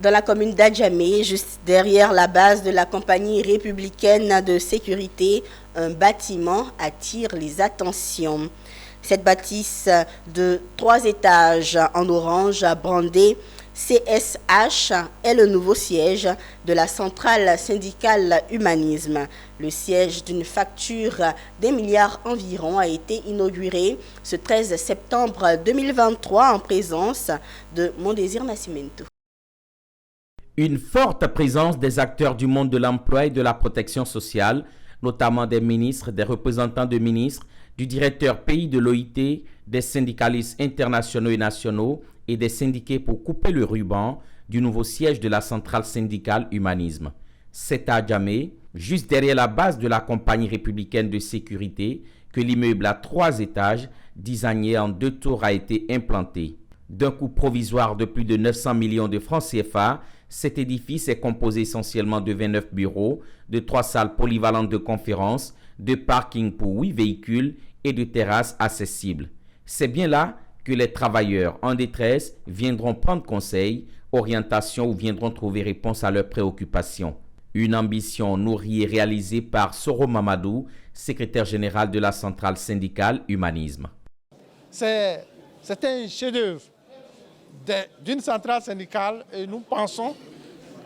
Dans la commune d'Adjamé, juste derrière la base de la compagnie républicaine de sécurité, un bâtiment attire les attentions. Cette bâtisse de 3 étages en orange brandée CSH est le nouveau siège de la centrale syndicale Humanisme. Le siège d'une facture d'1 milliard environ a été inauguré ce 13 septembre 2023 en présence de Mondésir Nascimento. Une forte présence des acteurs du monde de l'emploi et de la protection sociale, notamment des ministres, des représentants de ministres, du directeur pays de l'OIT, des syndicalistes internationaux et nationaux et des syndiqués pour couper le ruban du nouveau siège de la centrale syndicale Humanisme. C'est à Adjamé, juste derrière la base de la compagnie républicaine de sécurité, que l'immeuble à 3 étages, designé en 2 tours, a été implanté. D'un coût provisoire de plus de 900 millions de francs CFA, cet édifice est composé essentiellement de 29 bureaux, de 3 salles polyvalentes de conférences, de parking pour 8 véhicules et de terrasses accessibles. C'est bien là que les travailleurs en détresse viendront prendre conseil, orientation ou viendront trouver réponse à leurs préoccupations. Une ambition nourrie et réalisée par Soro Mamadou, secrétaire général de la centrale syndicale Humanisme. C'est un chef-d'œuvre d'une centrale syndicale et nous pensons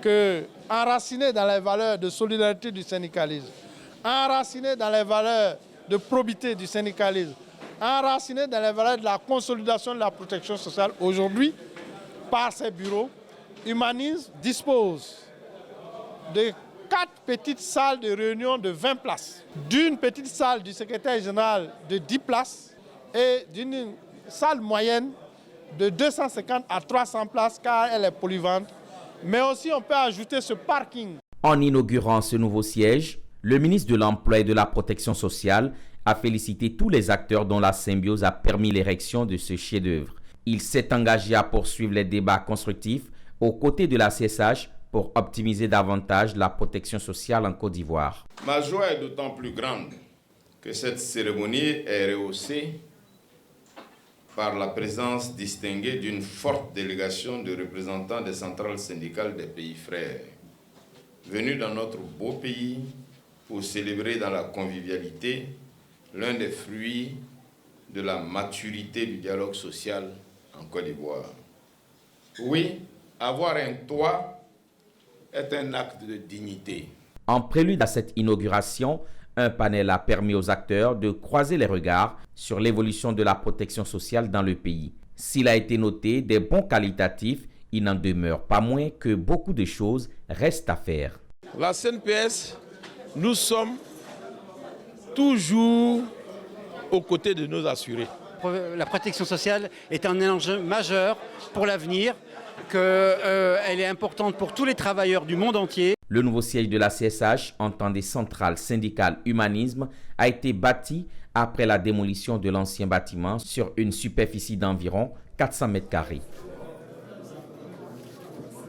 qu'enraciné dans les valeurs de solidarité du syndicalisme, enraciné dans les valeurs de probité du syndicalisme, enraciné dans les valeurs de la consolidation de la protection sociale, aujourd'hui, par ces bureaux, Humanisme dispose de 4 petites salles de réunion de 20 places, d'une petite salle du secrétaire général de 10 places et d'une salle moyenne de 250 à 300 places car elle est polyvalente, mais aussi on peut ajouter ce parking. En inaugurant ce nouveau siège, le ministre de l'Emploi et de la Protection sociale a félicité tous les acteurs dont la symbiose a permis l'érection de ce chef-d'œuvre. Il s'est engagé à poursuivre les débats constructifs aux côtés de la CSH pour optimiser davantage la protection sociale en Côte d'Ivoire. Ma joie est d'autant plus grande que cette cérémonie est rehaussée par la présence distinguée d'une forte délégation de représentants des centrales syndicales des pays frères, venus dans notre beau pays pour célébrer dans la convivialité l'un des fruits de la maturité du dialogue social en Côte d'Ivoire. Oui, avoir un toit est un acte de dignité. En prélude à cette inauguration, un panel a permis aux acteurs de croiser les regards sur l'évolution de la protection sociale dans le pays. S'il a été noté des bons qualitatifs, il n'en demeure pas moins que beaucoup de choses restent à faire. La CNPS, nous sommes toujours aux côtés de nos assurés. La protection sociale est un enjeu majeur pour l'avenir, qu'elle est importante pour tous les travailleurs du monde entier. Le nouveau siège de la CSH, en temps des centrales syndicales Humanisme, a été bâti après la démolition de l'ancien bâtiment sur une superficie d'environ 400 mètres carrés.